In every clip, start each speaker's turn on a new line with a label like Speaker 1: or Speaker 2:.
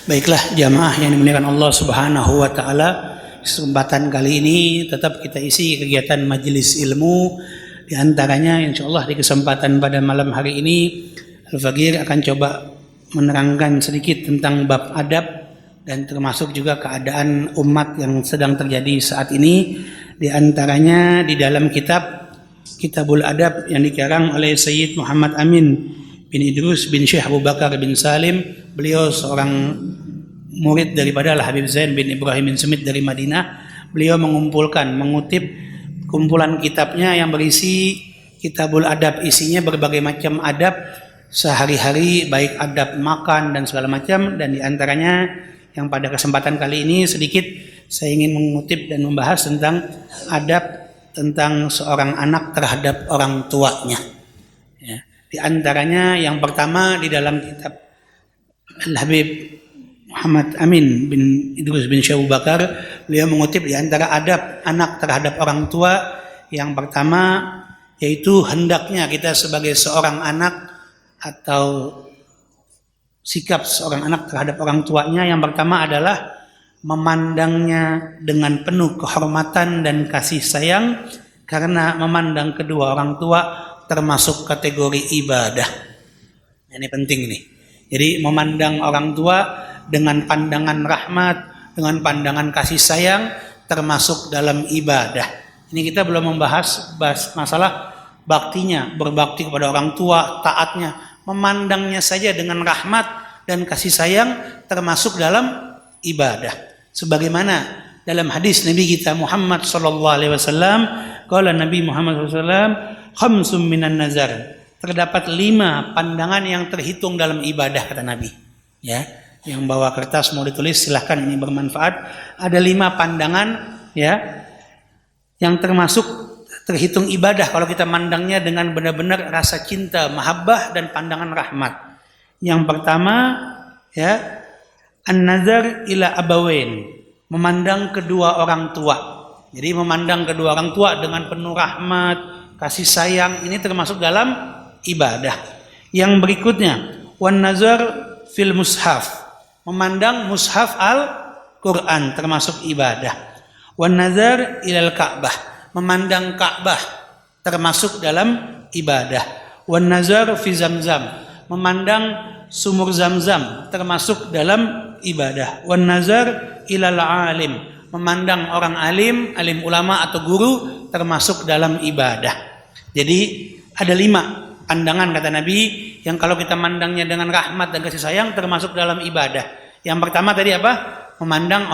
Speaker 1: Baiklah jamaah yang dimuliakan Allah Subhanahu wa taala, kesempatan kali ini tetap kita isi kegiatan majelis ilmu. Di antaranya insyaallah di kesempatan pada malam hari ini Al-Faqir akan coba menerangkan sedikit tentang bab adab dan termasuk juga keadaan umat yang sedang terjadi saat ini. Di antaranya di dalam Kitabul Adab yang dikarang oleh Sayyid Muhammad Amin bin Idrus bin Syekh Abu Bakar bin Salim. Beliau seorang murid daripada Al-Habib Zain bin Ibrahim bin Semit dari Madinah. Beliau mengutip kumpulan kitabnya yang berisi Kitabul Adab, isinya berbagai macam adab sehari-hari, baik adab makan dan segala macam. Dan diantaranya yang pada kesempatan kali ini sedikit saya ingin mengutip dan membahas tentang adab tentang seorang anak terhadap orang tuanya. Ya. Di antaranya yang pertama di dalam kitab Al-Habib Muhammad Amin bin Idrus bin Syekh Abu Bakar, beliau mengutip di antara adab anak terhadap orang tua yang pertama, yaitu hendaknya kita sebagai seorang anak atau sikap seorang anak terhadap orang tuanya yang pertama adalah memandangnya dengan penuh kehormatan dan kasih sayang, karena memandang kedua orang tua termasuk kategori ibadah. Ini penting nih. Jadi memandang orang tua dengan pandangan rahmat, dengan pandangan kasih sayang termasuk dalam ibadah. Ini kita belum membahas masalah baktinya, berbakti kepada orang tua, taatnya. Memandangnya saja dengan rahmat dan kasih sayang termasuk dalam ibadah. Sebagaimana dalam hadis Nabi kita Muhammad sallallahu alaihi wasallam, qala Nabi Muhammad sallallahu alaihi wasallam, khamsum minan nazar. Terdapat 5 pandangan yang terhitung dalam ibadah, kata Nabi. Ya, yang bawa kertas mau ditulis silahkan, ini bermanfaat. Ada 5 pandangan ya yang termasuk terhitung ibadah kalau kita mandangnya dengan benar-benar rasa cinta, mahabbah dan pandangan rahmat. Yang pertama ya, an-nazar ila abawain, memandang kedua orang tua. Jadi memandang kedua orang tua dengan penuh rahmat, kasih sayang, ini termasuk dalam ibadah. Yang berikutnya, wan nazar fil mushaf, memandang mushaf Al-Quran termasuk ibadah. Wan nazar ilal Ka'bah, memandang Ka'bah termasuk dalam ibadah. Wan nazar fi Zamzam, memandang sumur Zamzam termasuk dalam ibadah. Wan nazar ilal alim, memandang orang alim, alim ulama atau guru termasuk dalam ibadah. Jadi ada 5 pandangan kata Nabi yang kalau kita mandangnya dengan rahmat dan kasih sayang termasuk dalam ibadah. Yang pertama tadi apa? Memandang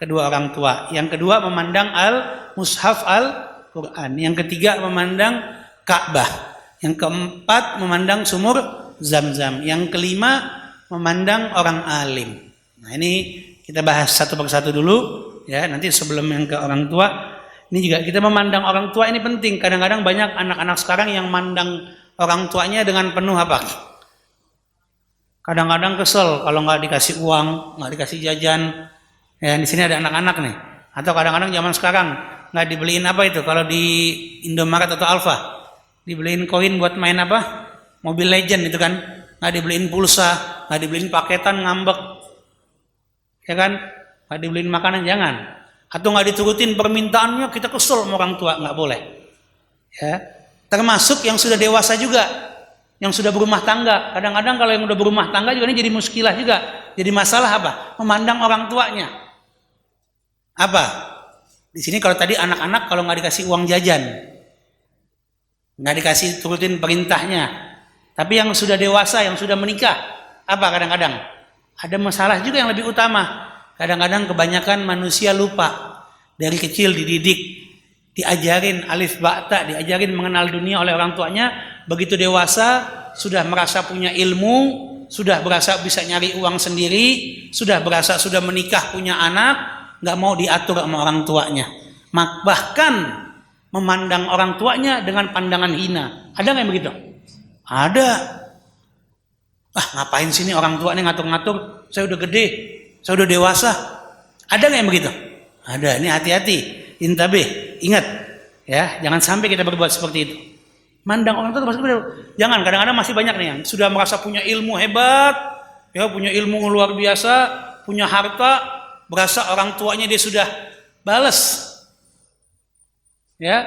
Speaker 1: kedua orang tua. Yang kedua memandang mushaf Al-Quran. Yang ketiga memandang Ka'bah. Yang keempat memandang sumur Zamzam. Yang kelima memandang orang alim. Nah ini kita bahas satu persatu dulu ya, nanti sebelum yang ke orang tua. Ini juga kita memandang orang tua ini penting. Kadang-kadang banyak anak-anak sekarang yang mandang orang tuanya dengan penuh apa? Kadang-kadang kesel kalau nggak dikasih uang, nggak dikasih jajan. Ya di sini ada anak-anak nih. Atau kadang-kadang zaman sekarang nggak dibeliin apa itu? Kalau di Indomaret atau Alfa, dibeliin koin buat main apa? Mobile Legend itu kan? Nggak dibeliin pulsa, nggak dibeliin paketan, ngambek, ya kan? Nggak dibeliin makanan, jangan. Atau nggak diturutin permintaannya, kita kesel sama orang tua, nggak boleh. Ya, termasuk yang sudah dewasa juga, yang sudah berumah tangga. Kadang-kadang kalau yang udah berumah tangga juga ini jadi muskilah juga, jadi masalah apa? Memandang orang tuanya. Apa? Di sini kalau tadi anak-anak kalau nggak dikasih uang jajan, nggak dikasih turutin perintahnya. Tapi yang sudah dewasa, yang sudah menikah, apa kadang-kadang? Ada masalah juga yang lebih utama. Kadang-kadang kebanyakan manusia lupa. Dari kecil dididik, diajarin alif ba ta, diajarin mengenal dunia oleh orang tuanya. Begitu dewasa, sudah merasa punya ilmu, sudah berasa bisa nyari uang sendiri, sudah berasa sudah menikah, punya anak, nggak mau diatur sama orang tuanya. Bahkan memandang orang tuanya dengan pandangan hina. Ada nggak yang begitu? Ada. Ngapain sini orang tua ini ngatur-ngatur? Saya udah gede, saya udah dewasa. Ada nggak yang begitu? Ada. Ini hati-hati, intabih, ingat ya, jangan sampai kita berbuat seperti itu. Mandang orang tua, jangan. Kadang-kadang masih banyak nih yang sudah merasa punya ilmu hebat, Ya, punya ilmu luar biasa, punya harta, berasa orang tuanya dia sudah balas. Ya.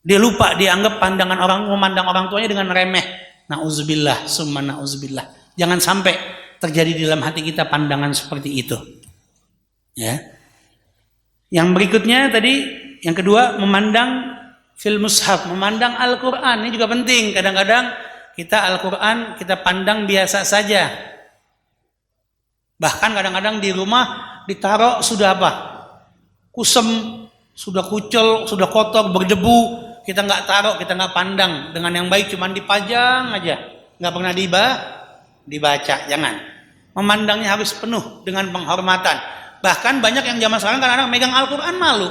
Speaker 1: Dia lupa, dia anggap pandangan orang, memandang orang tuanya dengan remeh. Nauzubillah, summa nauzubillah. Jangan sampai terjadi di dalam hati kita pandangan seperti itu. Ya. Yang berikutnya tadi, yang kedua, memandang fil mushaf, memandang Al-Quran. Ini juga penting. Kadang-kadang kita Al-Quran kita pandang biasa saja. Bahkan kadang-kadang di rumah ditaruh sudah apa? Kusem, sudah kucel, sudah kotor, berdebu. Kita nggak taruh, kita nggak pandang dengan yang baik, cuman dipajang aja, nggak pernah dibaca. Jangan. Memandangnya harus penuh dengan penghormatan. Bahkan banyak yang zaman sekarang kadang-kadang megang Al-Quran malu.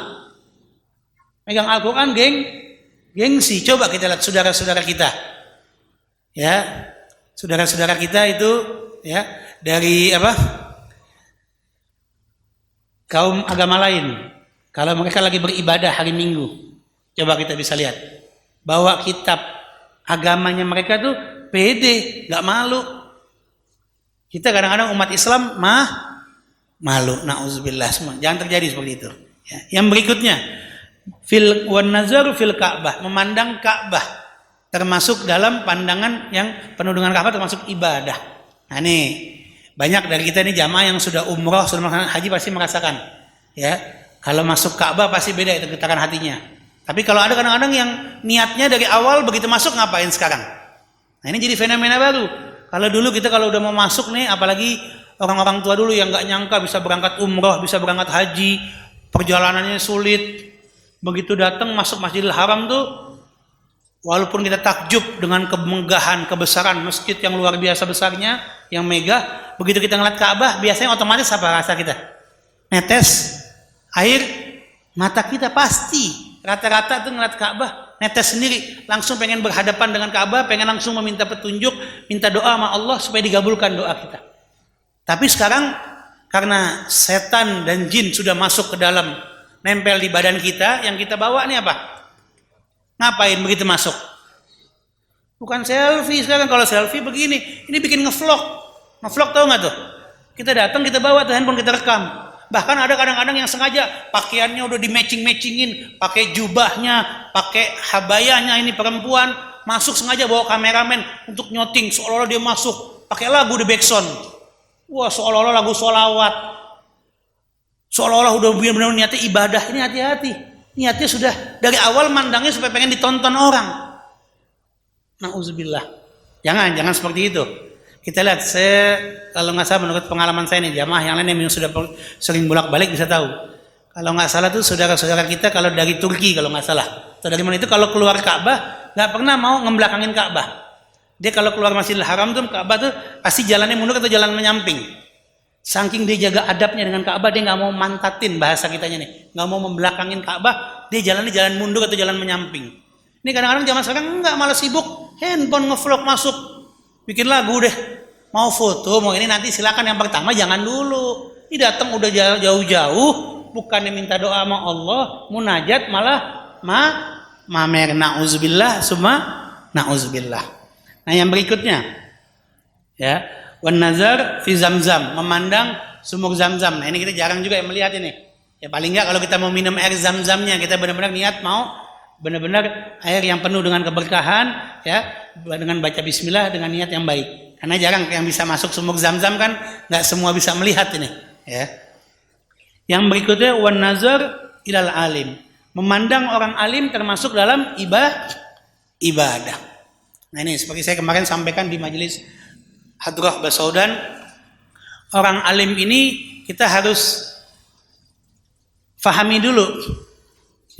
Speaker 1: Megang Al-Quran gengsi. Coba kita lihat saudara-saudara kita. Ya, saudara-saudara kita itu ya dari apa? Kaum agama lain. Kalau mereka lagi beribadah hari Minggu, coba kita bisa lihat. Bawa kitab agamanya mereka tuh pede, nggak malu. Kita kadang-kadang umat Islam malu. Nauzubillah semua. Jangan terjadi seperti itu. Ya. Yang berikutnya, fil wan nazaru fil Ka'bah, memandang Ka'bah. Termasuk dalam pandangan yang penuh dengan Ka'bah, termasuk ibadah. Nah nih, banyak dari kita ini jamaah yang sudah umroh, sudah melaksanakan haji pasti merasakan. Ya, kalau masuk Ka'bah pasti beda itu getaran hatinya. Tapi kalau ada kadang-kadang yang niatnya dari awal begitu masuk ngapain sekarang? Nah ini jadi fenomena baru. Kalau dulu kita kalau udah mau masuk nih, apalagi orang-orang tua dulu yang nggak nyangka bisa berangkat umroh, bisa berangkat haji, perjalanannya sulit. Begitu datang masuk Masjidil Haram tuh, walaupun kita takjub dengan kemegahan, kebesaran masjid yang luar biasa besarnya, yang megah, begitu kita ngeliat Ka'bah, biasanya otomatis apa rasa kita? Netes air mata kita pasti. Rata-rata tuh ngeliat Ka'bah, netes sendiri, langsung pengen berhadapan dengan Ka'bah, pengen langsung meminta petunjuk, minta doa sama Allah supaya digabulkan doa kita. Tapi sekarang karena setan dan jin sudah masuk ke dalam, nempel di badan kita, yang kita bawa nih apa? Ngapain begitu masuk? Bukan selfie sekarang. Kalau selfie begini, ini bikin ngevlog. Ngevlog tahu nggak tuh? Kita datang, kita bawa tuh handphone, kita rekam. Bahkan ada kadang-kadang yang sengaja pakaiannya udah di matching-matchingin, pakai jubahnya, pakai habayanya, ini perempuan masuk sengaja bawa kameramen untuk nyoting seolah-olah dia masuk, pakai lagu di backsound. Wah, seolah-olah lagu sholawat. Seolah-olah udah benar-benar niatnya ibadah. Ini hati-hati. Niatnya sudah dari awal mandangnya supaya pengen ditonton orang. Nauzubillah. Jangan seperti itu. Kita lihat, saya kalau nggak salah menurut pengalaman saya nih, jamaah yang lain yang sudah sering bolak-balik bisa tahu. Kalau nggak salah tuh saudara-saudara kita kalau dari Turki kalau nggak salah, atau dari mana itu kalau keluar Ka'bah nggak pernah mau ngebelakangin Ka'bah. Dia kalau keluar Masjidil Haram tuh Ka'bah tuh pasti jalannya mundur atau jalan menyamping. Saking dia jaga adabnya dengan Ka'bah, dia nggak mau mantatin, bahasa kitanya nih, nggak mau membelakangin Ka'bah, dia jalannya jalan mundur atau jalan menyamping. Ini kadang-kadang zaman sekarang nggak, malah sibuk handphone ngevlog masuk, bikin lagu deh, mau foto, mau ini nanti silakan. Yang pertama jangan dulu, ini datang udah jauh-jauh, bukannya minta doa sama Allah, munajat malah mamer. Nauzubillah, summa nauzubillah. Nah yang berikutnya, ya. Wan nazar fi Zamzam, memandang sumur Zamzam. Nah ini kita jarang juga yang melihat ini. Ya paling enggak kalau kita mau minum air Zamzamnya, kita benar-benar niat mau benar-benar air yang penuh dengan keberkahan, ya, dengan baca bismillah dengan niat yang baik. Karena jarang yang bisa masuk sumur Zamzam kan, nggak semua bisa melihat ini, ya. Yang berikutnya wan nazar ilal alim, memandang orang alim termasuk dalam ibadah. Nah ini seperti saya kemarin sampaikan di majelis Hadrah Basaudan, orang alim ini kita harus fahami dulu,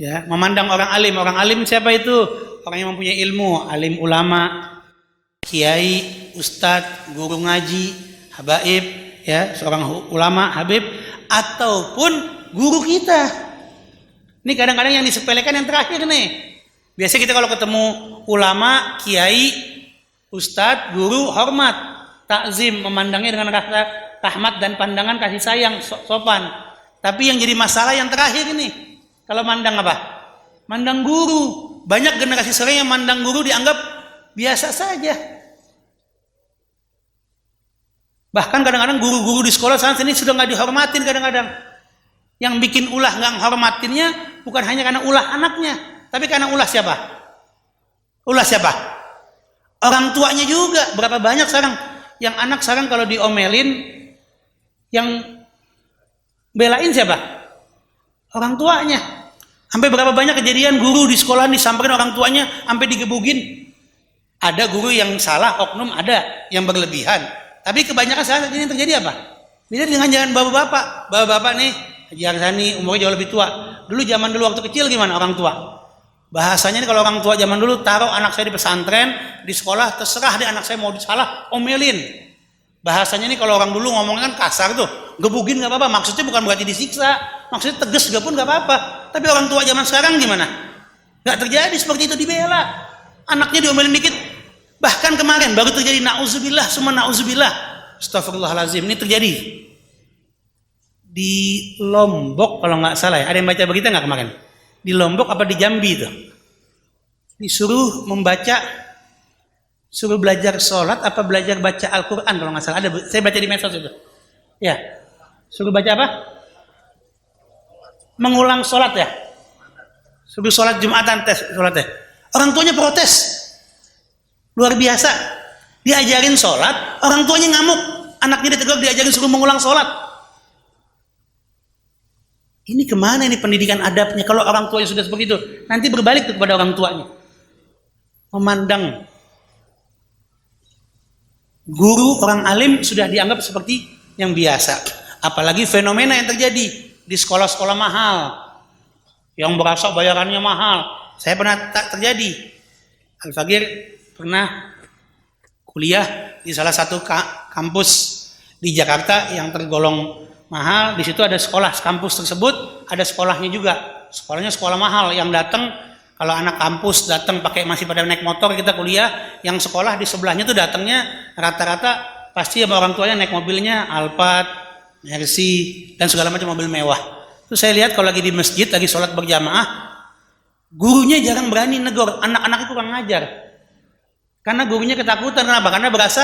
Speaker 1: ya, memandang orang alim. Orang alim siapa itu? Orang yang mempunyai ilmu, alim ulama, kiai, ustadz, guru ngaji, habaib, ya, seorang ulama, habib, ataupun guru kita. Ini kadang-kadang yang disepelekan yang terakhir nih. Biasa kita kalau ketemu ulama, kiai, ustadz, guru, hormat, takzim, memandangnya dengan rasa rahmat dan pandangan kasih sayang, sopan. Tapi yang jadi masalah yang terakhir ini, kalau mandang apa? Mandang guru. Banyak generasi sekarang yang mandang guru dianggap biasa saja. Bahkan kadang-kadang guru-guru di sekolah sana sini sudah nggak dihormatin kadang-kadang. Yang bikin ulah nggak hormatinnya bukan hanya karena ulah anaknya, tapi karena ulah siapa? Ulah siapa? Orang tuanya juga. Berapa banyak sekarang yang anak sekarang kalau diomelin yang belain siapa? Orang tuanya. Sampai berapa banyak kejadian guru di sekolah disamperin orang tuanya sampai digebugin. Ada guru yang salah, oknum ada yang berlebihan. Tapi kebanyakan saat ini yang terjadi apa? Beda dengan jangan bapak-bapak. Bapak-bapak nih, Haji Arsani umurnya jauh lebih tua. Dulu zaman dulu waktu kecil gimana orang tua? Bahasanya nih kalau orang tua zaman dulu taruh anak saya di pesantren, di sekolah terserah deh anak saya mau salah, omelin. Bahasanya nih kalau orang dulu ngomongnya kan kasar tuh, gebugin nggak apa-apa. Maksudnya bukan berarti disiksa, maksudnya tegas juga pun nggak apa-apa. Tapi orang tua zaman sekarang gimana? Nggak terjadi seperti itu, dibela. Anaknya diomelin dikit. Bahkan kemarin baru terjadi na'udzubillah, semua na'udzubillah. Astagfirullahalazim, ini terjadi di Lombok kalau nggak salah ya. Ada yang baca berita nggak kemarin? Di Lombok apa di Jambi itu? Disuruh membaca, suruh belajar sholat apa belajar baca Al-Quran kalau nggak salah. Ada, saya baca di medsos itu. Ya, suruh baca apa? Mengulang sholat ya. Suruh sholat Jumatan tes sholatnya. Orang tuanya protes. Luar biasa. Diajarin sholat, orang tuanya ngamuk. Anaknya ditegur, diajarin suruh mengulang sholat. Ini kemana ini pendidikan adabnya? Kalau orang tuanya sudah seperti itu, nanti berbalik kepada orang tuanya. Memandang guru, orang alim sudah dianggap seperti yang biasa. Apalagi fenomena yang terjadi di sekolah-sekolah mahal. Yang berasa bayarannya mahal. Saya pernah terjadi. Al-Fagir pernah kuliah di salah satu kampus di Jakarta yang tergolong mahal. Di situ ada sekolah, kampus tersebut ada sekolahnya juga. Sekolahnya sekolah mahal. Yang datang, kalau anak kampus datang pakai masih pada naik motor kita kuliah, yang sekolah di sebelahnya tuh datangnya rata-rata pasti sama orang tuanya naik mobilnya Alphard, Mercy dan segala macam mobil mewah. Terus saya lihat kalau lagi di masjid lagi sholat berjamaah, gurunya jarang berani negor, anak-anak itu kurang ngajar. Karena gurunya ketakutan, kenapa? Karena berasa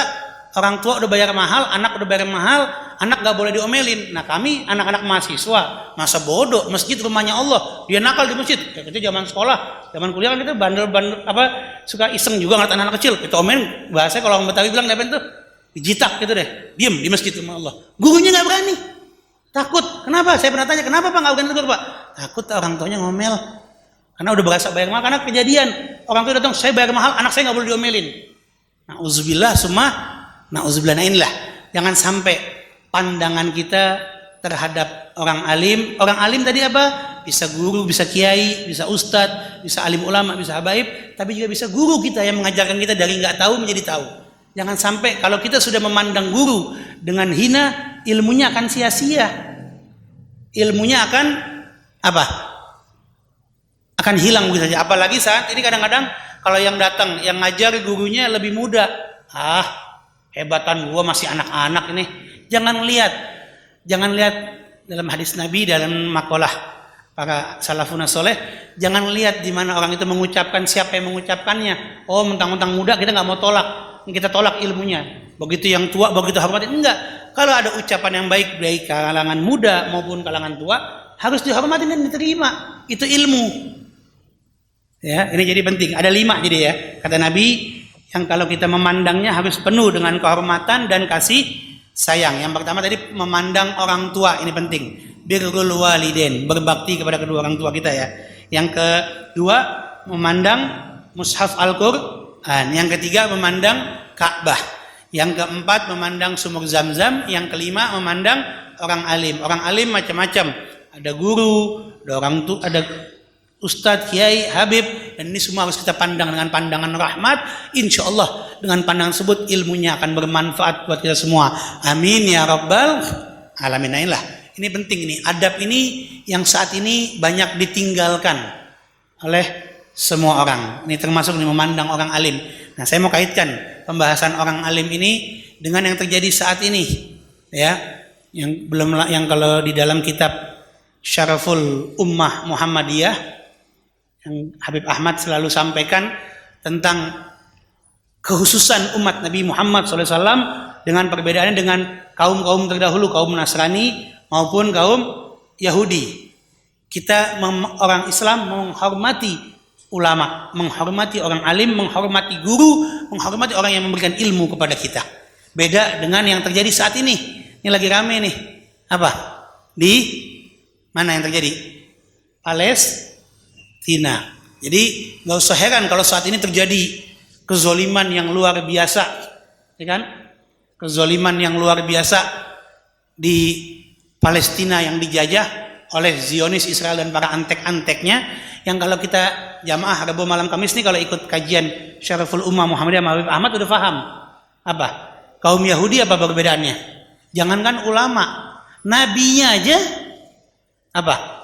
Speaker 1: orang tua udah bayar mahal, anak udah bayar mahal, anak gak boleh diomelin. Nah kami anak-anak mahasiswa, masa bodoh, masjid rumahnya Allah, dia nakal di masjid. Kayak itu zaman sekolah, zaman kuliah kan kita bandel-bandel, suka iseng juga ngeliat anak-anak kecil. Kita omelin, bahasa kalau orang Betawi bilang apa itu? Dijitak gitu deh, diem di masjid rumah Allah. Gurunya gak berani, takut. Kenapa? Saya pernah tanya, kenapa Pak gak berani tegur Pak? Takut orang tuanya ngomel. Karena udah berasa bayar mahal, karena kejadian orang tua datang, saya bayar mahal, anak saya nggak boleh diomelin. Na'udzubillah, na'udzubillah. Nah inilah, jangan sampai pandangan kita terhadap orang alim tadi apa? Bisa guru, bisa kiai, bisa ustadz, bisa alim ulama, bisa habaib, tapi juga bisa guru kita yang mengajarkan kita dari nggak tahu menjadi tahu. Jangan sampai kalau kita sudah memandang guru dengan hina, ilmunya akan sia-sia. Ilmunya akan apa? Akan hilang begitu saja. Apalagi saat ini kadang-kadang kalau yang datang yang ngajar gurunya lebih muda. Hebatan gua masih anak-anak ini. Jangan lihat dalam hadis Nabi, dalam makalah para salafun saleh, jangan lihat di mana orang itu mengucapkan, siapa yang mengucapkannya. Oh, mentang-mentang muda kita nggak mau tolak. Kita tolak ilmunya. Begitu yang tua begitu hormatin. Enggak. Kalau ada ucapan yang baik dari kalangan muda maupun kalangan tua, harus dihormati dan diterima. Itu ilmu. Ya, ini jadi penting. Ada 5 jadi ya. Kata Nabi, yang kalau kita memandangnya harus penuh dengan kehormatan dan kasih sayang. Yang pertama tadi memandang orang tua, ini penting. Birrul walidain, berbakti kepada kedua orang tua kita ya. Yang kedua, memandang mushaf Al-Qur'an. Yang ketiga, memandang Ka'bah. Yang keempat, memandang sumur Zam-Zam. Yang kelima, memandang orang alim. Orang alim macam-macam. Ada guru, ada orang tua, ada ustadz, kiai, habib, dan ini semua harus kita pandang dengan pandangan rahmat. Insya Allah dengan pandangan tersebut ilmunya akan bermanfaat buat kita semua. Amin ya rabbal alamin. Nah, inilah, ini penting ini. Adab ini yang saat ini banyak ditinggalkan oleh semua orang. Ini termasuk memandang orang alim. Nah, saya mau kaitkan pembahasan orang alim ini dengan yang terjadi saat ini, ya. Yang kalau di dalam kitab Syaraful Ummah Muhammadiyah yang Habib Ahmad selalu sampaikan tentang kehususan umat Nabi Muhammad SAW dengan perbedaannya dengan kaum-kaum terdahulu, kaum Nasrani maupun kaum Yahudi. Kita orang Islam menghormati ulama, menghormati orang alim, menghormati guru, menghormati orang yang memberikan ilmu kepada kita. Beda dengan yang terjadi saat ini. Ini lagi rame nih. Apa? Di mana yang terjadi? Palestina. Jadi nggak usah heran kalau saat ini terjadi kezoliman yang luar biasa, ya kan? Kezoliman yang luar biasa di Palestina yang dijajah oleh Zionis Israel dan para antek-anteknya. Yang kalau kita jamaah Rabu malam Kamis nih kalau ikut kajian Syaraful Ummah Muhammadiyah Habib Ahmad udah paham apa? Kaum Yahudi apa perbedaannya? Jangankan ulama, nabinya aja apa?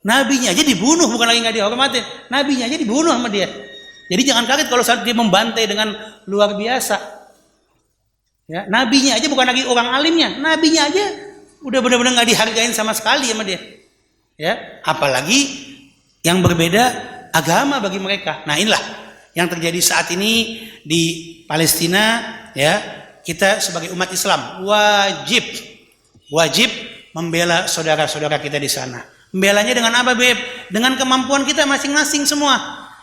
Speaker 1: Nabinya aja dibunuh, bukan lagi nggak dihormatin. Nabinya aja dibunuh sama dia. Jadi jangan kaget kalau saat dia membantai dengan luar biasa. Ya, nabinya aja bukan lagi orang alimnya, nabinya aja udah benar-benar nggak dihargain sama sekali sama dia. Ya, apalagi yang berbeda agama bagi mereka. Nah, inilah yang terjadi saat ini di Palestina. Ya, kita sebagai umat Islam wajib membela saudara-saudara kita di sana. Membelanya dengan apa, Beb? Dengan kemampuan kita masing-masing semua.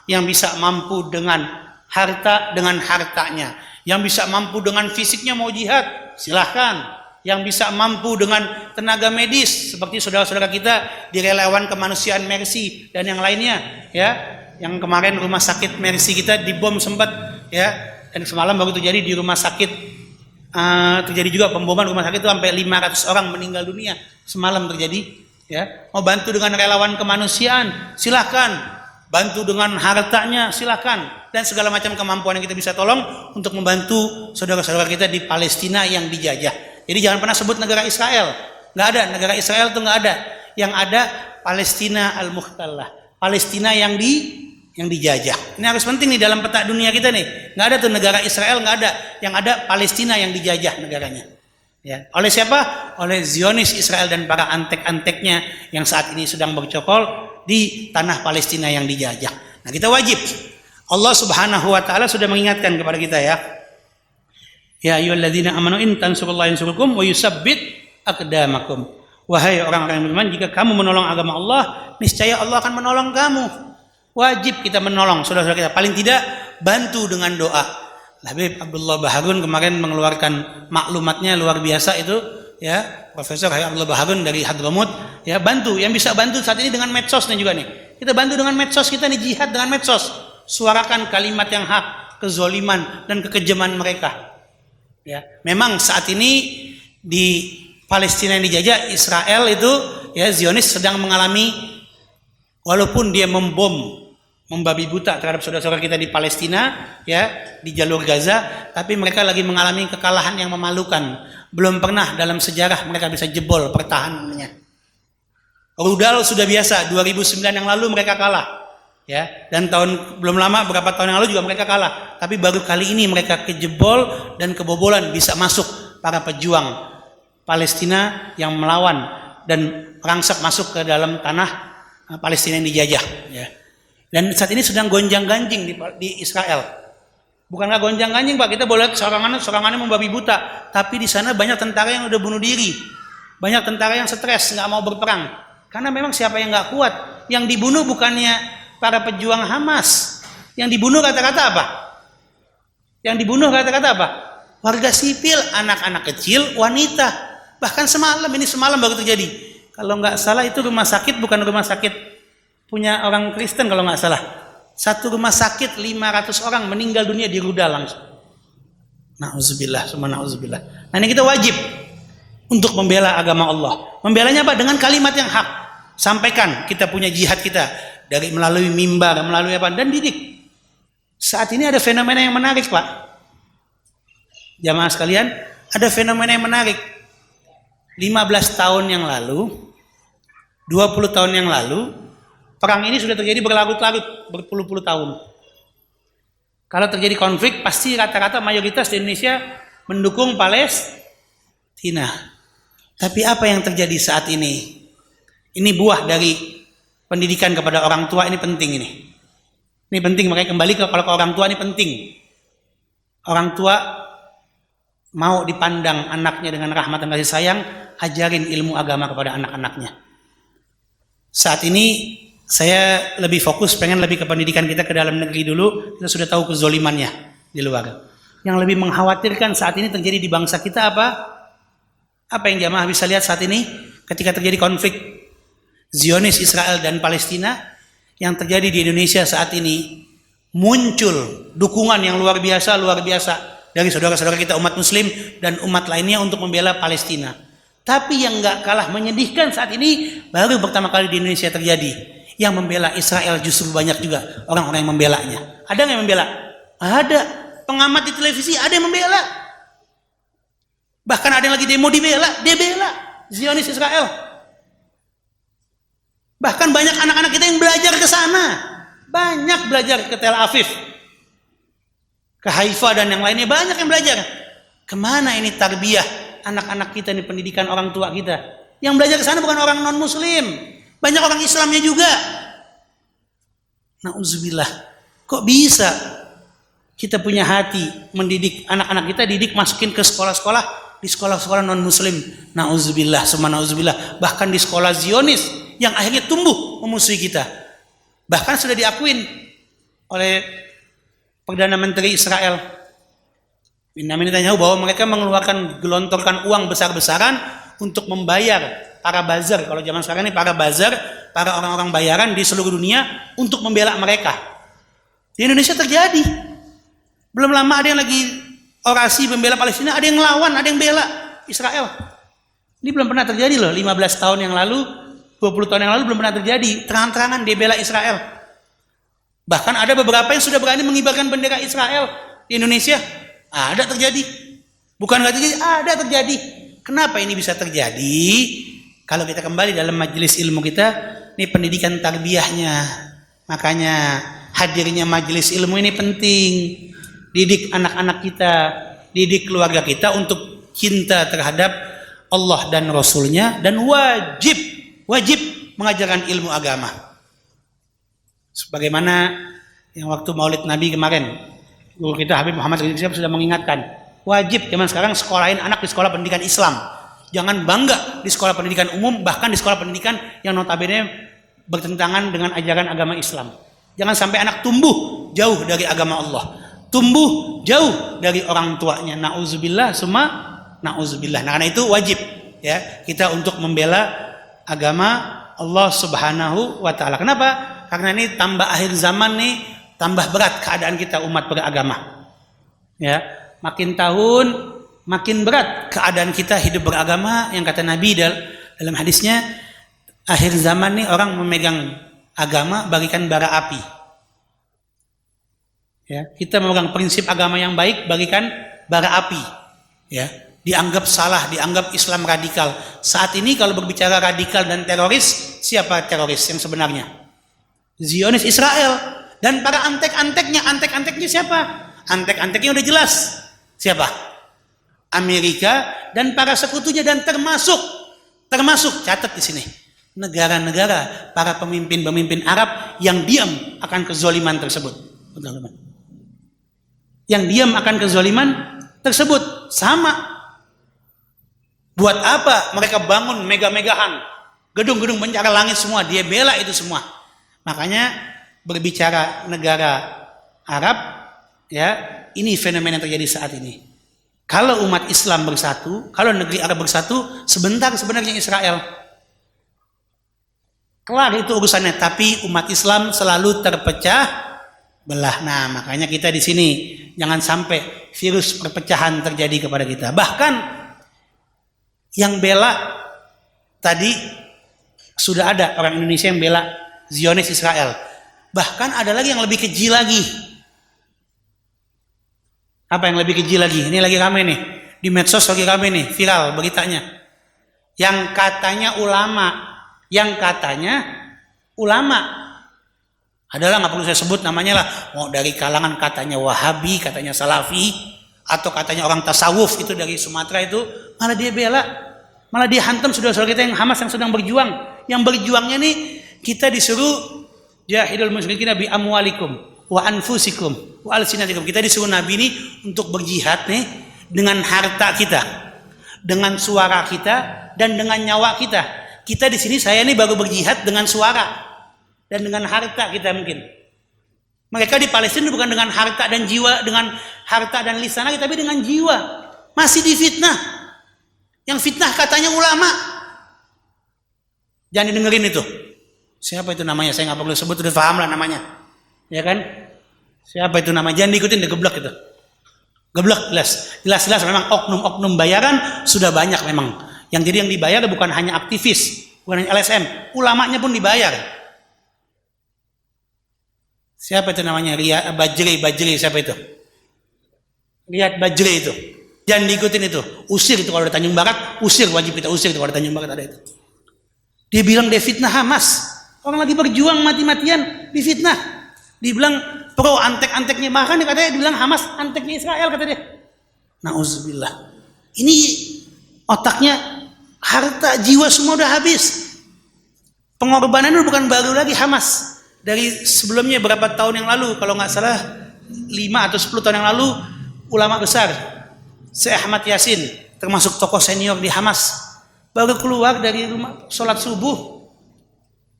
Speaker 1: Yang bisa mampu dengan harta, dengan hartanya. Yang bisa mampu dengan fisiknya mau jihad, silahkan. Yang bisa mampu dengan tenaga medis seperti saudara-saudara kita di relawan kemanusiaan Mercy dan yang lainnya, ya. Yang kemarin rumah sakit Mercy kita dibom sempat, ya. Dan semalam baru terjadi di rumah sakit terjadi juga pemboman rumah sakit itu sampai 500 orang meninggal dunia semalam terjadi, ya. Mau bantu dengan relawan kemanusiaan, silahkan. Bantu dengan hartanya, silahkan. Dan segala macam kemampuan yang kita bisa tolong untuk membantu saudara-saudara kita di Palestina yang dijajah. Jadi jangan pernah sebut negara Israel. Nggak ada, negara Israel itu nggak ada. Yang ada Palestina al-Mukhtallah. Palestina yang dijajah. Ini harus penting nih dalam peta dunia kita nih. Nggak ada tuh negara Israel, nggak ada. Yang ada Palestina yang dijajah negaranya. Ya. Oleh siapa? Oleh Zionis Israel dan para antek-anteknya yang saat ini sedang bercokol di tanah Palestina yang dijajah. Nah, kita wajib. Allah Subhanahu wa taala sudah mengingatkan kepada kita, ya. Ya ayyuhalladzina amanu in tansurullaha yansurkum wa yusabbit aqdamakum. Wahai orang-orang yang beriman, jika kamu menolong agama Allah, niscaya Allah akan menolong kamu. Wajib kita menolong saudara-saudara kita. Paling tidak bantu dengan doa. Habib Abdullah Baharun kemarin mengeluarkan maklumatnya luar biasa itu, ya. Profesor Habib Abdullah Baharun dari Hadramut, ya, bantu. Yang bisa bantu saat ini dengan medsos nih juga nih. Kita bantu dengan medsos kita nih, jihad dengan medsos. Suarakan kalimat yang hak, kezoliman dan kekejaman mereka. Ya, memang saat ini di Palestina yang dijajah Israel itu, ya, Zionis sedang mengalami, walaupun dia membabi buta terhadap saudara-saudara kita di Palestina, ya, di jalur Gaza, tapi mereka lagi mengalami kekalahan yang memalukan. Belum pernah dalam sejarah mereka bisa jebol pertahanannya. Rudal sudah biasa, 2009 yang lalu mereka kalah. Ya, dan belum lama beberapa tahun yang lalu juga mereka kalah, tapi baru kali ini mereka kejebol dan kebobolan bisa masuk para pejuang Palestina yang melawan dan merangsek masuk ke dalam tanah Palestina yang dijajah, ya. Dan saat ini sedang gonjang-ganjing di Israel. Bukanlah gonjang-ganjing, Pak, kita boleh serangannya membabi buta, tapi di sana banyak tentara yang udah bunuh diri, banyak tentara yang stres nggak mau berperang karena memang siapa yang nggak kuat. Yang dibunuh bukannya para pejuang Hamas. Yang dibunuh kata-kata apa? Yang dibunuh kata-kata apa? Warga sipil, anak-anak kecil, wanita. Bahkan semalam baru terjadi. Kalau nggak salah itu rumah sakit, bukan rumah sakit punya orang Kristen kalau nggak salah. Satu rumah sakit 500 orang meninggal dunia di rudal langsung. Na'udzubillah, semua na'udzubillah. Nah, ini kita wajib untuk membela agama Allah. Membelanya apa? Dengan kalimat yang hak. Sampaikan kita punya jihad kita. Dari melalui mimbar, melalui apa, dan didik. Saat ini ada fenomena yang menarik, Pak. Jamaah sekalian, ada fenomena yang menarik. 15 tahun yang lalu, 20 tahun yang lalu, perang ini sudah terjadi berlarut-larut, berpuluh-puluh tahun. Kalau terjadi konflik, pasti rata-rata mayoritas di Indonesia mendukung Palestina. Tapi apa yang terjadi saat ini? Ini buah dari pendidikan kepada orang tua, ini penting ini. Ini penting, makanya kembali kalau ke orang tua ini penting. Orang tua mau dipandang anaknya dengan rahmat dan kasih sayang, ajarin ilmu agama kepada anak-anaknya. Saat ini saya lebih fokus, pengen lebih ke pendidikan kita ke dalam negeri dulu. Kita sudah tahu kezolimannya di luar. Yang lebih mengkhawatirkan saat ini terjadi di bangsa kita apa? Apa yang jamaah bisa lihat saat ini? Ketika terjadi konflik Zionis Israel dan Palestina, yang terjadi di Indonesia saat ini, muncul dukungan yang luar biasa dari saudara-saudara kita umat muslim dan umat lainnya untuk membela Palestina. Tapi yang gak kalah menyedihkan saat ini, baru pertama kali di Indonesia terjadi, yang membela Israel justru banyak juga orang-orang yang membelanya. Ada nggak yang membela? Ada. Pengamat di televisi ada yang membela. Bahkan ada yang lagi demo dia bela Zionis Israel. Bahkan banyak anak-anak kita yang belajar ke sana, banyak belajar ke Tel Aviv, ke Haifa dan yang lainnya, banyak yang belajar. Kemana ini tarbiyah anak-anak kita, ini pendidikan orang tua kita? Yang belajar ke sana bukan orang non muslim, banyak orang Islamnya juga. Nauzubillah. Kok bisa kita punya hati mendidik anak-anak kita, didik masukin ke sekolah-sekolah, di sekolah-sekolah non muslim? Nauzubillah, summa nauzubillah. Bahkan di sekolah Zionis yang akhirnya tumbuh memusuhi kita. Bahkan sudah diakuin oleh Perdana Menteri Israel Benyamin Netanyahu bahwa mereka gelontorkan uang besar-besaran untuk membayar para buzzer. Kalau zaman sekarang ini para buzzer, para orang-orang bayaran di seluruh dunia untuk membela mereka. Di Indonesia terjadi. Belum lama ada yang lagi orasi membela Palestina, ada yang ngelawan, ada yang bela Israel. Ini belum pernah terjadi loh, 15 tahun yang lalu, 20 tahun yang lalu belum pernah terjadi. Terang-terangan dia bela Israel. Bahkan ada beberapa yang sudah berani mengibarkan bendera Israel di Indonesia. Ada terjadi. Bukan nggak terjadi, ada terjadi. Kenapa ini bisa terjadi? Kalau kita kembali dalam majelis ilmu kita, ini pendidikan tarbiyahnya. Makanya hadirnya majelis ilmu ini penting. Didik anak-anak kita, didik keluarga kita untuk cinta terhadap Allah dan Rasulnya, dan wajib mengajarkan ilmu agama. Sebagaimana yang waktu Maulid Nabi kemarin, guru kita Habib Muhammad Rizik sudah mengingatkan, wajib zaman sekarang sekolahin anak di sekolah pendidikan Islam. Jangan bangga di sekolah pendidikan umum, bahkan di sekolah pendidikan yang notabene bertentangan dengan ajaran agama Islam. Jangan sampai anak tumbuh jauh dari agama Allah, tumbuh jauh dari orang tuanya. Nauzubillah, summa nauzubillah. Nah, karena itu wajib ya kita untuk membela agama Allah Subhanahu wa taala. Kenapa? Karena ini tambah akhir zaman nih, tambah berat keadaan kita umat beragama. Ya, makin tahun makin berat keadaan kita hidup beragama. Yang kata Nabi dalam hadisnya, akhir zaman nih orang memegang agama bagikan bara api. Ya, kita memegang prinsip agama yang baik bagikan bara api. Ya, dianggap salah, dianggap Islam radikal. Saat ini kalau berbicara radikal dan teroris, siapa teroris yang sebenarnya? Zionis Israel dan para antek-anteknya. Antek-anteknya siapa? Antek-anteknya udah jelas. Siapa? Amerika dan para sekutunya, dan termasuk catat di sini negara-negara, para pemimpin-pemimpin Arab yang diam akan kezoliman tersebut. Yang diam akan kezoliman tersebut. Sama. Buat apa mereka bangun mega-megahan, gedung-gedung pencakar langit semua, dia bela itu semua. Makanya berbicara negara Arab, ya, ini fenomena yang terjadi saat ini. Kalau umat Islam bersatu, kalau negeri Arab bersatu, sebentar sebenarnya Israel kelar itu urusannya. Tapi umat Islam selalu terpecah belah. Nah, makanya kita di sini jangan sampai virus perpecahan terjadi kepada kita. Bahkan yang bela tadi sudah ada orang Indonesia yang bela Zionis Israel. Bahkan ada lagi yang lebih keji lagi. Apa yang lebih keji lagi? Ini lagi rame nih. Di medsos lagi rame nih, viral beritanya. Yang katanya ulama. Adalah nggak perlu saya sebut namanya lah. Mau dari kalangan katanya Wahabi, katanya Salafi, atau katanya orang tasawuf itu dari Sumatera itu, malah dia bela. Malah dia hantam saudara-saudara kita yang Hamas yang sedang berjuang. Yang berjuangnya nih, kita disuruh jahidul musyrikina bi amwalikum wa anfusikum wa alsinatikum. Kita disuruh Nabi ini untuk berjihad nih dengan harta kita, dengan suara kita, dan dengan nyawa kita. Kita di sini, saya ini baru berjihad dengan suara dan dengan harta kita mungkin. Mereka di Palestina bukan dengan harta dan jiwa, dengan harta dan lisan lagi, tapi dengan jiwa. Masih difitnah. Yang fitnah katanya ulama. Jangan didengerin itu. Siapa itu namanya? Saya nggak perlu sebut, udah paham lah namanya. Ya kan? Siapa itu namanya? Jangan diikutin, geblek itu. Geblek, jelas memang oknum-oknum bayaran sudah banyak memang. Yang jadi yang dibayar bukan hanya aktivis, bukan hanya LSM, ulamanya pun dibayar. Siapa itu namanya? Riyad Bajri, siapa itu? Riyad Bajri itu. Jangan diikutin itu. Usir itu kalau di Tanjung Barat, wajib kita usir itu kalau di Tanjung Barat ada itu. Dia bilang dia fitnah Hamas. Orang lagi berjuang mati-matian difitnah. Dibilang pro antek-anteknya, bahkan dia katanya dibilang Hamas anteknya Israel kata dia. Nauzubillah. Ini otaknya, harta, jiwa semua udah habis. Pengorbanan itu bukan baru lagi Hamas. Dari sebelumnya berapa tahun yang lalu, kalau nggak salah 5 atau 10 tahun yang lalu, ulama besar Syekh Ahmad Yasin, termasuk tokoh senior di Hamas, baru keluar dari rumah sholat subuh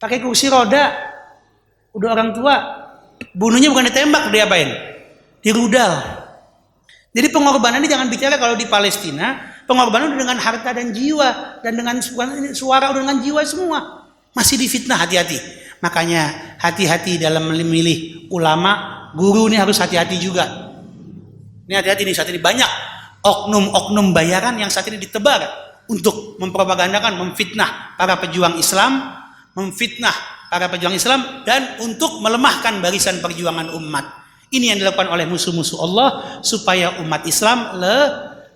Speaker 1: pakai kursi roda, udah orang tua, bunuhnya bukan ditembak, dia apain? Dirudal. Jadi pengorbanan ini jangan bicara kalau di Palestina, pengorbanan dengan harta dan jiwa, dan dengan suara dengan jiwa semua. Masih difitnah, hati-hati. Makanya hati-hati dalam memilih ulama, guru ini harus hati-hati juga. Ini hati-hati nih, saat ini banyak oknum-oknum bayaran yang saat ini ditebar untuk mempropagandakan, memfitnah para pejuang Islam, dan untuk melemahkan barisan perjuangan umat. Ini yang dilakukan oleh musuh-musuh Allah supaya umat Islam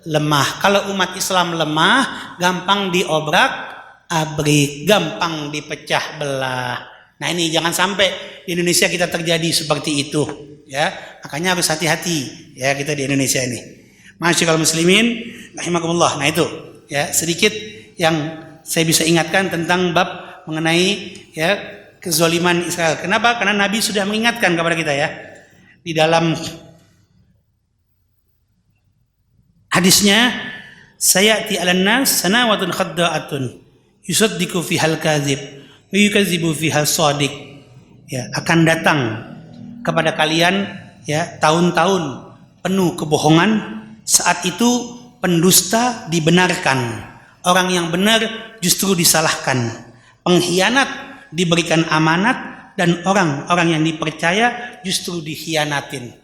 Speaker 1: lemah. Kalau umat Islam lemah, gampang diobrak-abrik, gampang dipecah belah. Nah ini jangan sampai di Indonesia kita terjadi seperti itu, ya. Makanya harus hati-hati, ya, kita di Indonesia ini. Masyiral muslimin, rahimakumullah. Nah itu, ya, sedikit yang saya bisa ingatkan tentang bab mengenai, ya, kezaliman Israel. Kenapa? Karena Nabi sudah mengingatkan kepada kita, ya, di dalam hadisnya, sayati 'alan nas sanawatun khadda'atun yusaddiqu fihal kadzib wa yukadzibu fihal shadiq. Ya, akan datang kepada kalian, ya, tahun-tahun penuh kebohongan. Saat itu pendusta dibenarkan, orang yang benar justru disalahkan. Pengkhianat diberikan amanat, dan orang-orang yang dipercaya justru dikhianatin.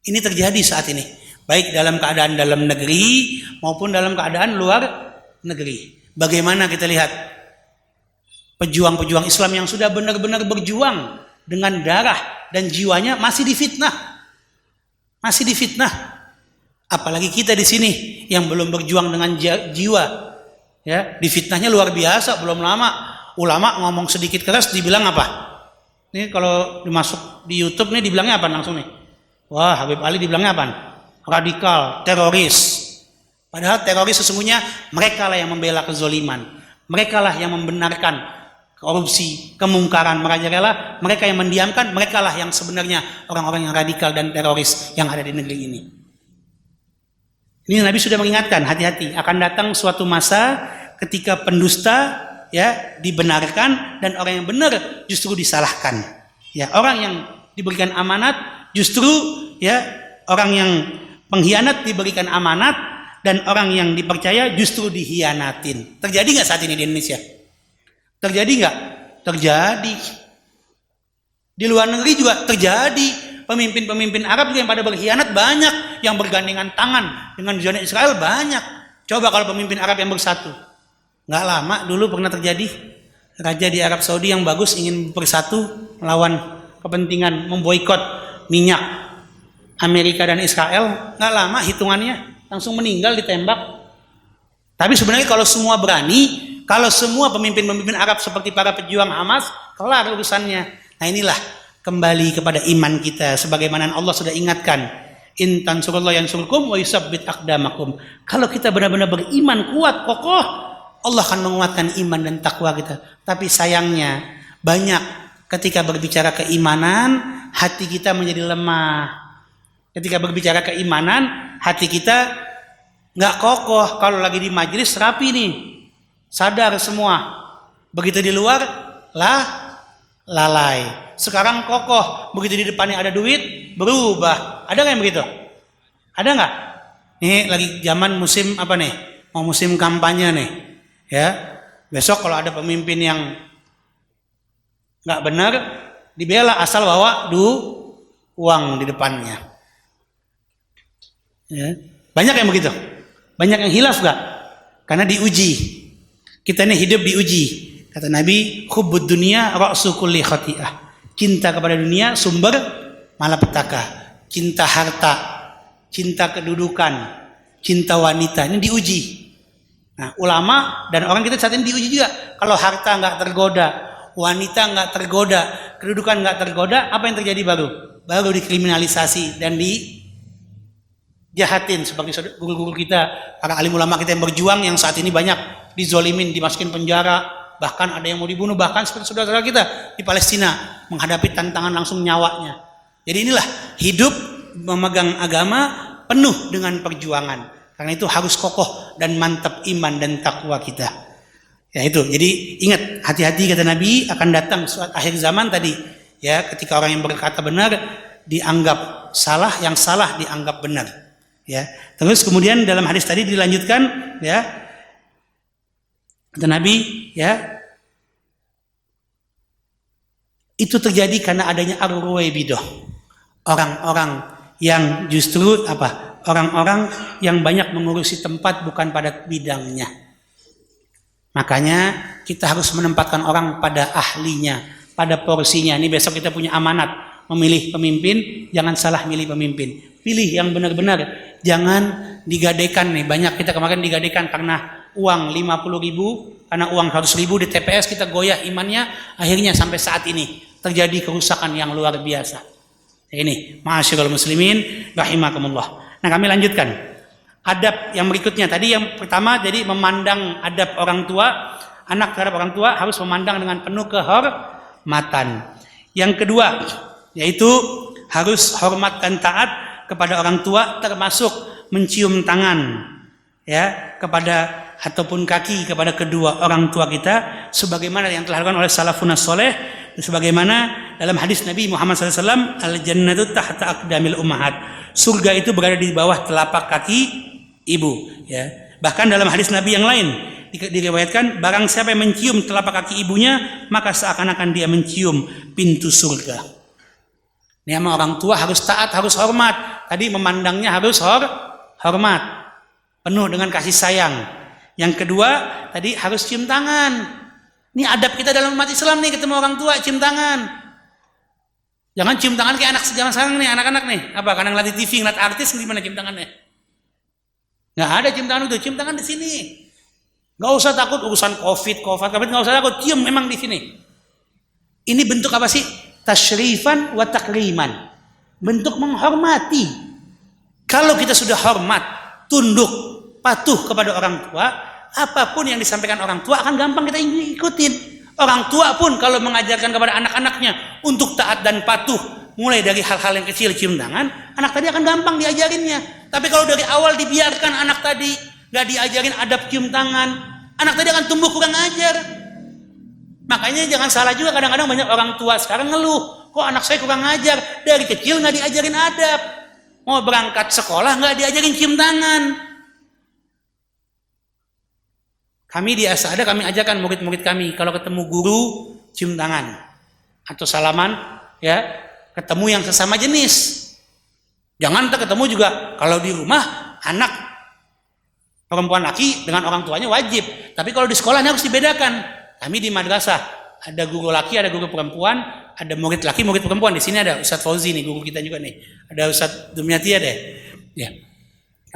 Speaker 1: Ini terjadi saat ini, baik dalam keadaan dalam negeri maupun dalam keadaan luar negeri. Bagaimana kita lihat pejuang-pejuang Islam yang sudah benar-benar berjuang dengan darah dan jiwanya masih difitnah. Apalagi kita di sini yang belum berjuang dengan jiwa, ya, difitnahnya luar biasa. Belum lama ulama ngomong sedikit keras dibilang apa? Ini kalau dimasuk di YouTube nih dibilangnya apa langsung nih? Wah, Habib Ali dibilangnya apa? Radikal, teroris. Padahal teroris sesungguhnya mereka lah yang membela kezoliman. Mereka lah yang membenarkan korupsi, kemungkaran, merajalela. Mereka yang mendiamkan, mereka lah yang sebenarnya orang-orang yang radikal dan teroris yang ada di negeri ini. Ini Nabi sudah mengingatkan, hati-hati, akan datang suatu masa ketika pendusta, ya, dibenarkan, dan orang yang benar justru disalahkan. Ya, orang yang diberikan amanat justru, ya, orang yang pengkhianat diberikan amanat, dan orang yang dipercaya justru dikhianatin. Terjadi nggak saat ini di Indonesia? Terjadi nggak? Terjadi. Di luar negeri juga terjadi. Pemimpin-pemimpin Arab juga yang pada berkhianat banyak, yang bergandengan tangan dengan zona Israel banyak. Coba kalau pemimpin Arab yang bersatu. Nggak lama dulu pernah terjadi, raja di Arab Saudi yang bagus ingin bersatu melawan kepentingan memboikot minyak Amerika dan Israel. Nggak lama hitungannya langsung meninggal ditembak. Tapi sebenarnya kalau semua berani, kalau semua pemimpin-pemimpin Arab seperti para pejuang Hamas, kelar urusannya. Nah inilah kembali kepada iman kita, sebagaimana Allah sudah ingatkan, in tansurullah yansurkum wa yusabbit aqdamakum. Kalau kita benar-benar beriman kuat, kokoh, Allah akan menguatkan iman dan takwa kita. Tapi sayangnya banyak ketika berbicara keimanan, hati kita menjadi lemah. Ketika berbicara keimanan, hati kita nggak kokoh. Kalau lagi di majelis rapi nih, sadar semua. Begitu di luar lalai. Sekarang kokoh, begitu di depannya ada duit berubah. Ada nggak yang begitu? Ada nggak? Nih lagi zaman musim apa nih? Mau musim kampanye nih, ya. Besok kalau ada pemimpin yang nggak benar, dibela asal bawa uang di depannya. Ya. Banyak yang begitu. Banyak yang hilaf gak? Karena diuji. Kita ini hidup diuji. Kata Nabi, hubbud dunya ra'su kulli khati'ah. Cinta kepada dunia sumber malapetaka. Cinta harta, cinta kedudukan, cinta wanita, ini diuji. Nah, ulama dan orang kita saat ini diuji juga. Kalau harta nggak tergoda, wanita nggak tergoda, kedudukan nggak tergoda, apa yang terjadi baru? Baru dikriminalisasi dan dijahatin seperti guru-guru kita, para alim ulama kita yang berjuang, yang saat ini banyak dizolimin, dimasukin penjara, bahkan ada yang mau dibunuh, bahkan seperti saudara-saudara kita di Palestina menghadapi tantangan langsung nyawanya. Jadi inilah hidup memegang agama penuh dengan perjuangan. Karena itu harus kokoh dan mantap iman dan takwa kita. Ya itu. Jadi ingat, hati-hati kata Nabi, akan datang suatu akhir zaman tadi. Ya, ketika orang yang berkata benar dianggap salah, yang salah dianggap benar. Ya. Terus kemudian dalam hadis tadi dilanjutkan, ya, kata Nabi, ya, itu terjadi karena adanya ar-ruwaibidah. Orang-orang yang justru apa? Orang-orang yang banyak mengurusi tempat bukan pada bidangnya. Makanya kita harus menempatkan orang pada ahlinya, pada porsinya. Ini besok kita punya amanat memilih pemimpin, jangan salah milih pemimpin. Pilih yang benar-benar, jangan digadaikan nih. Banyak kita kemarin digadaikan karena uang 50.000, karena uang 100.000 di TPS kita goyah imannya, akhirnya sampai saat ini terjadi kerusakan yang luar biasa. Ini, ma'asyiral muslimin rahimakumullah. Nah, kami lanjutkan. Adab yang berikutnya tadi, yang pertama jadi memandang adab orang tua, anak terhadap orang tua harus memandang dengan penuh kehormatan. Yang kedua yaitu harus hormat dan taat kepada orang tua, termasuk mencium tangan, ya, kepada ataupun kaki kepada kedua orang tua kita, sebagaimana yang telah dilakukan oleh salafun saleh, sebagaimana dalam hadis Nabi Muhammad SAW, al-jannatu tahta aqdamil ummahat, surga itu berada di bawah telapak kaki ibu, ya. Bahkan dalam hadis Nabi yang lain diriwayatkan, barang siapa yang mencium telapak kaki ibunya, maka seakan-akan dia mencium pintu surga. Ini sama orang tua harus taat, harus hormat. Tadi memandangnya harus hormat, penuh dengan kasih sayang. Yang kedua tadi harus cium tangan. Ini adab kita dalam umat Islam nih, ketemu orang tua cium tangan. Jangan cium tangan kayak anak zaman sekarang nih, anak-anak nih. Apa? Karena ngeliat di TV, ngeliat artis, gimana cium tangannya? Nggak ada cium tangan itu, cium tangan di sini. Nggak usah takut urusan COVID, nggak usah takut, cium memang di sini. Ini bentuk apa sih? Tasyrifan wa takriman. Bentuk menghormati. Kalau kita sudah hormat, tunduk, patuh kepada orang tua, apapun yang disampaikan orang tua akan gampang kita ikutin. Orang tua pun kalau mengajarkan kepada anak-anaknya untuk taat dan patuh, mulai dari hal-hal yang kecil, cium tangan, anak tadi akan gampang diajarinnya. Tapi kalau dari awal dibiarkan anak tadi gak diajarin adab cium tangan, anak tadi akan tumbuh kurang ajar. Makanya jangan salah juga, kadang-kadang banyak orang tua sekarang ngeluh, kok anak saya kurang ajar, dari kecil gak diajarin adab, mau berangkat sekolah gak diajarin cium tangan. Kami di Asada, kami ajarkan murid-murid kami, kalau ketemu guru, cium tangan. Atau salaman, ya, ketemu yang sesama jenis. Jangan ketemu juga, kalau di rumah, anak perempuan laki dengan orang tuanya wajib. Tapi kalau di sekolahnya harus dibedakan. Kami di madrasah, ada guru laki, ada guru perempuan, ada murid laki, murid perempuan. Di sini ada Ustadz Fauzi nih, guru kita juga nih. Ada Ustadz Dumyati ada. Ya.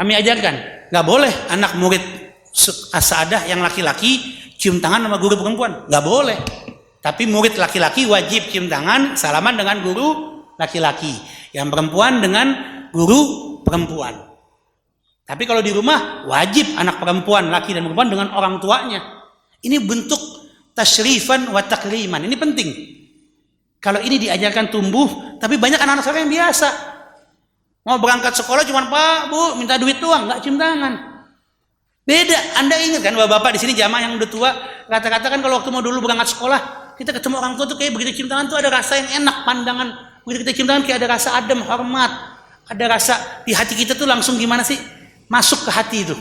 Speaker 1: Kami ajarkan, nggak boleh anak murid Asadah yang laki-laki cium tangan sama guru perempuan, nggak boleh. Tapi murid laki-laki wajib cium tangan, salaman dengan guru laki-laki, yang perempuan dengan guru perempuan. Tapi kalau di rumah wajib anak perempuan, laki dan perempuan dengan orang tuanya. Ini bentuk tasyrifan wa takriman. Ini penting. Kalau ini diajarkan tumbuh, tapi banyak anak-anak sekarang yang biasa. Mau berangkat sekolah cuma Pak, Bu, minta duit doang, nggak cium tangan. Beda. Anda ingat kan bapak-bapak di sini jamaah yang udah tua, kata-kata kan kalau waktu mau dulu berangkat sekolah, kita ketemu orang tua tuh kayak begitu cium tangan tuh ada rasa yang enak, pandangan begitu kita cium tangan kayak ada rasa adem, hormat, ada rasa di hati kita tuh langsung gimana sih masuk ke hati itu.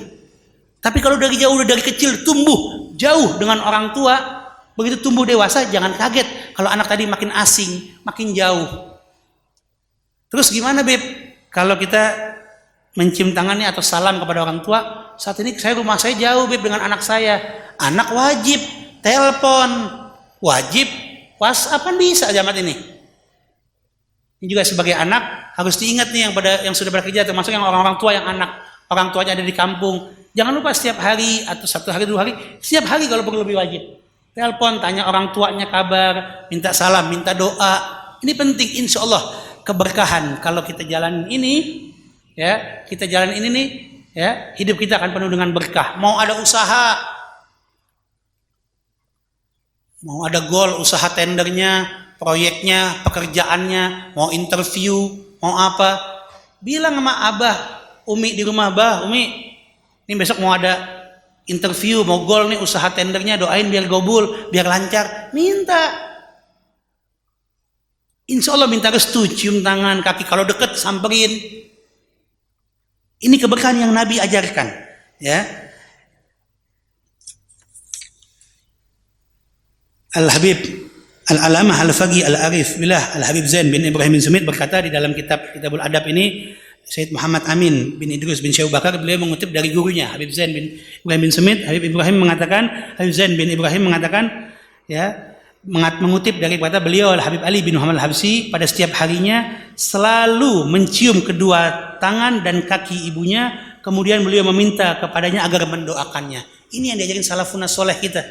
Speaker 1: Tapi kalau dari jauh, dari kecil tumbuh jauh dengan orang tua, begitu tumbuh dewasa jangan kaget kalau anak tadi makin asing, makin jauh. Terus gimana Beb? Kalau kita mencium tangannya atau salam kepada orang tua, saat ini rumah saya jauh Beb dengan anak saya. Anak wajib telepon, wajib WhatsApp kan bisa zaman ini. Ini juga sebagai anak harus diingat nih yang sudah bekerja, termasuk yang orang-orang tua yang anak orang tuanya ada di kampung. Jangan lupa setiap hari atau 1 hari 2 hari, setiap hari kalau perlu lebih wajib. Telepon, tanya orang tuanya kabar, minta salam, minta doa. Ini penting, insya Allah keberkahan kalau kita jalan ini. Ya, kita jalan ini nih, ya, hidup kita akan penuh dengan berkah. Mau ada usaha, mau ada goal, usaha tendernya, proyeknya, pekerjaannya, mau interview, mau apa, bilang sama Abah, Umi di rumah, Bah, Umi, ini besok mau ada interview, mau goal nih, usaha tendernya, doain biar gobul, biar lancar, minta. Insya Allah minta restu, cium tangan, kaki, kalau deket samperin. Ini keberkahan yang Nabi ajarkan, ya. Al-Habib Al-Alamah Al-Faqih Al-Arif Billah Al-Habib Zain bin Ibrahim bin Sumit berkata di dalam Kitabul Adab ini, Sayyid Muhammad Amin bin Idrus bin Syekh Bakar, beliau mengutip dari gurunya Habib Zain bin Ibrahim bin Sumit. Habib Zain bin Ibrahim mengatakan, ya, mengutip dari kata beliau Habib Ali bin Muhammad Al-Habsyi, pada setiap harinya selalu mencium kedua tangan dan kaki ibunya, kemudian beliau meminta kepadanya agar mendoakannya. Ini yang diajarin salafun soleh kita.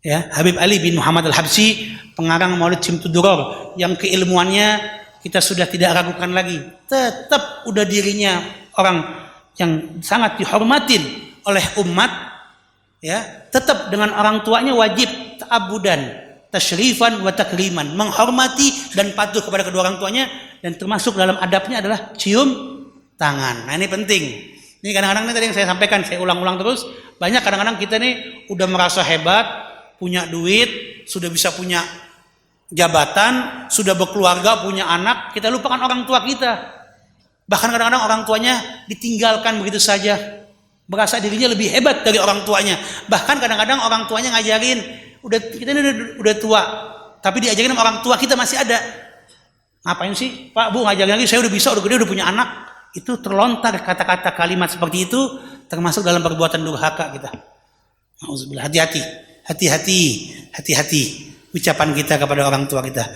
Speaker 1: Ya, Habib Ali bin Muhammad Al-Habsyi, pengarang Maulid Simtud Duror, yang keilmuannya kita sudah tidak ragukan lagi. Tetap udah dirinya orang yang sangat dihormatin oleh umat, ya, tetap dengan orang tuanya wajib ta'abudan, tasyrifan wa takriman, menghormati dan patuh kepada kedua orang tuanya, dan termasuk dalam adabnya adalah cium tangan. Nah, ini penting. Ini kadang-kadang tadi yang saya sampaikan, saya ulang-ulang terus, banyak kadang-kadang kita nih udah merasa hebat, punya duit, sudah bisa punya jabatan, sudah berkeluarga, punya anak, kita lupakan orang tua kita. Bahkan kadang-kadang orang tuanya ditinggalkan begitu saja, merasa dirinya lebih hebat dari orang tuanya. Bahkan kadang-kadang orang tuanya ngajarin, kita ini udah tua, tapi diajarin sama orang tua kita masih ada. Ngapain sih Pak Bu ngajarin lagi, saya udah bisa, udah gede, udah punya anak. Itu terlontar kata-kata kalimat seperti itu, termasuk dalam perbuatan durhaka kita. Nauzubillah. Hati-hati ucapan kita kepada orang tua kita.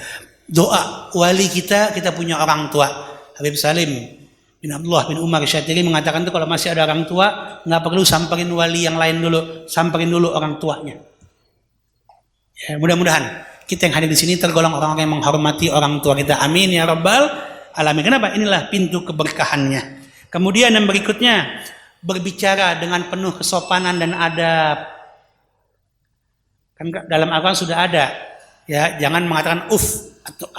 Speaker 1: Doa wali kita punya orang tua. Habib Salim bin Abdullah bin Umar Syatiri mengatakan tuh, kalau masih ada orang tua nggak perlu samperin wali yang lain dulu, samperin dulu orang tuanya. Ya, mudah-mudahan kita yang hadir di sini tergolong orang-orang yang menghormati orang tua kita. Amin ya rabbal alamin. Kenapa? Inilah pintu keberkahannya. Kemudian yang berikutnya, berbicara dengan penuh kesopanan dan adab. Kan dalam Al-Quran sudah ada, ya, jangan mengatakan atau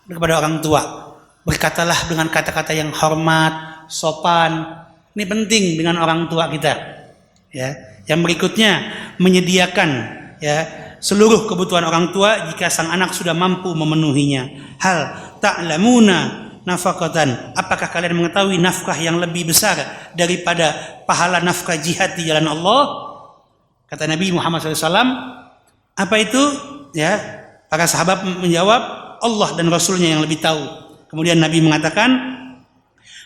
Speaker 1: kepada orang tua. Berkatalah dengan kata-kata yang hormat, sopan. Ini penting dengan orang tua kita. Ya. Yang berikutnya, menyediakan, ya, seluruh kebutuhan orang tua jika sang anak sudah mampu memenuhinya. Hal ta'lamuna nafaqatan, apakah kalian mengetahui nafkah yang lebih besar daripada pahala nafkah jihad di jalan Allah? Kata Nabi Muhammad SAW. Apa itu? Ya, para sahabat menjawab, Allah dan Rasulnya yang lebih tahu. Kemudian Nabi mengatakan,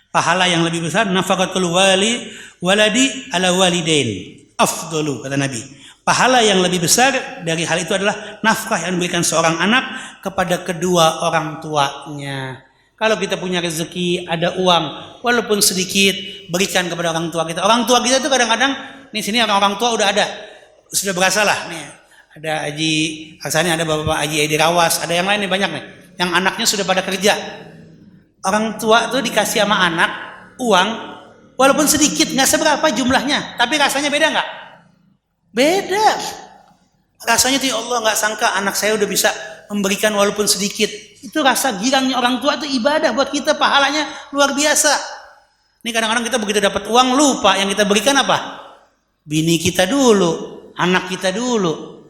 Speaker 1: pahala yang lebih besar nafaqatul waladi ala walidain afdalu, kata Nabi. Pahala yang lebih besar dari hal itu adalah nafkah yang diberikan seorang anak kepada kedua orang tuanya. Kalau kita punya rezeki, ada uang, walaupun sedikit, berikan kepada orang tua kita. Orang tua kita itu kadang-kadang, nih sini orang tua udah ada, sudah berasa lah nih. Ada Haji Haksani, ada Bapak Haji Edi Rawas, ada yang lain nih banyak nih, yang anaknya sudah pada kerja. Orang tua tuh dikasih sama anak uang, walaupun sedikit, nggak seberapa jumlahnya, tapi rasanya beda nggak? Beda. Rasanya tuh, ya Allah, nggak sangka anak saya udah bisa memberikan walaupun sedikit. Itu rasa girangnya orang tua itu ibadah buat kita, pahalanya luar biasa. Ini kadang-kadang kita begitu dapat uang lupa yang kita berikan apa? bini kita dulu, anak kita dulu.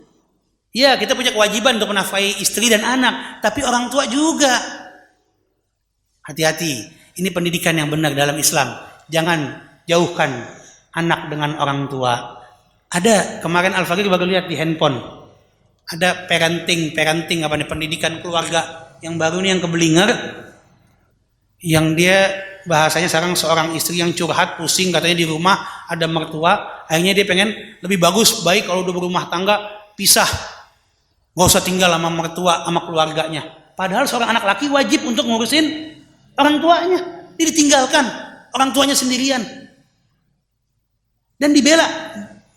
Speaker 1: Ya, kita punya kewajiban untuk menafkahi istri dan anak, tapi orang tua juga. Hati-hati, ini pendidikan yang benar dalam Islam. Jangan jauhkan anak dengan orang tua. Ada kemarin Al-Fakir baru lihat di handphone. Ada parenting apa nih, pendidikan keluarga yang baru nih, yang keblinger, yang dia bahasanya sekarang seorang istri yang curhat, pusing katanya di rumah ada mertua, akhirnya dia pengen lebih baik kalau udah berumah tangga pisah, nggak usah tinggal sama mertua sama keluarganya. Padahal seorang anak laki wajib untuk ngurusin orang tuanya, dia ditinggalkan orang tuanya sendirian dan dibela.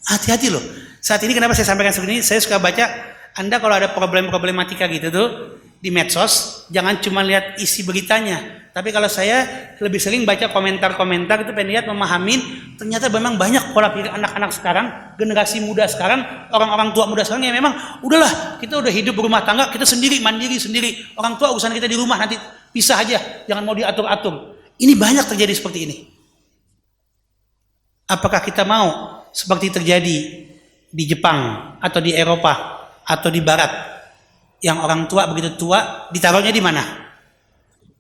Speaker 1: Hati-hati loh. Saat ini kenapa saya sampaikan seperti ini? Saya suka baca, Anda kalau ada problematika gitu tuh di medsos, jangan cuma lihat isi beritanya. Tapi kalau saya lebih sering baca komentar-komentar itu, pengen lihat, memahamin, ternyata memang banyak pola pikir anak-anak sekarang, generasi muda sekarang, orang-orang tua muda sekarang yang memang udahlah, kita udah hidup berumah tangga, kita sendiri, mandiri sendiri. Orang tua urusan kita di rumah, nanti pisah aja, jangan mau diatur-atur. Ini banyak terjadi seperti ini. Apakah kita mau seperti terjadi di Jepang atau di Eropa atau di Barat, yang orang tua begitu tua ditaruhnya di mana?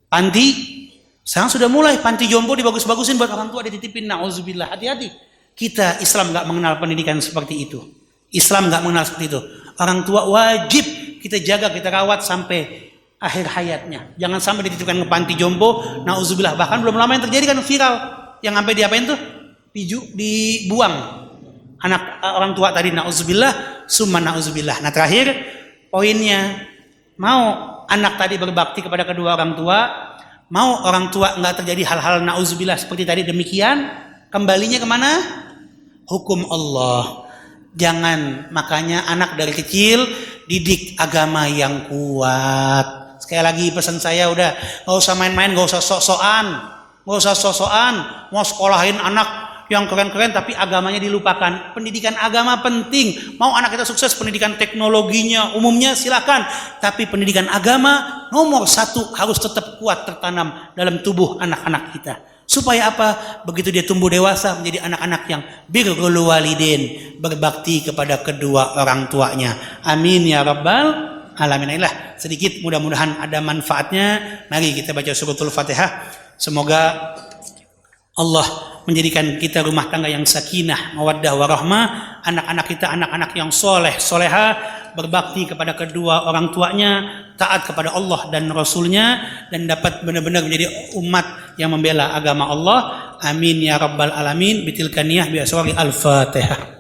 Speaker 1: Panti. Sekarang sudah mulai panti jompo dibagus-bagusin buat orang tua, dititipin. Nauzubillah. Hati-hati. Kita Islam nggak mengenal pendidikan seperti itu. Islam nggak mengenal seperti itu. Orang tua wajib kita jaga, kita rawat sampai akhir hayatnya. Jangan sampai dititipkan ke panti jompo. Nauzubillah. Bahkan belum lama yang terjadi kan viral, yang sampai diapain tuh? Dibuang anak orang tua tadi. Nauzubillah, summa nauzubillah. Nah, terakhir poinnya, mau anak tadi berbakti kepada kedua orang tua, mau orang tua nggak terjadi hal-hal nauzubillah seperti tadi demikian, kembalinya kemana? Hukum Allah. Jangan, makanya anak dari kecil didik agama yang kuat. Sekali lagi pesan saya, udah nggak usah main-main, nggak usah sok-sokan, mau sekolahin anak yang keren-keren tapi agamanya dilupakan. Pendidikan agama penting. Mau anak kita sukses, pendidikan teknologinya umumnya silakan, tapi pendidikan agama nomor 1 harus tetap kuat tertanam dalam tubuh anak-anak kita. Supaya apa? Begitu dia tumbuh dewasa menjadi anak-anak yang birrul walidain, berbakti kepada kedua orang tuanya. Amin ya rabbal alamin. Inilah sedikit, mudah-mudahan ada manfaatnya. Mari kita baca suratul Fatihah. Semoga Allah menjadikan kita rumah tangga yang sakinah, mawaddah, warahmah. Anak-anak kita anak-anak yang soleh, soleha, berbakti kepada kedua orang tuanya, taat kepada Allah dan Rasulnya, dan dapat benar-benar menjadi umat yang membela agama Allah. Amin ya rabbal alamin. Bitilkaniyah bi aswari al-Fatihah.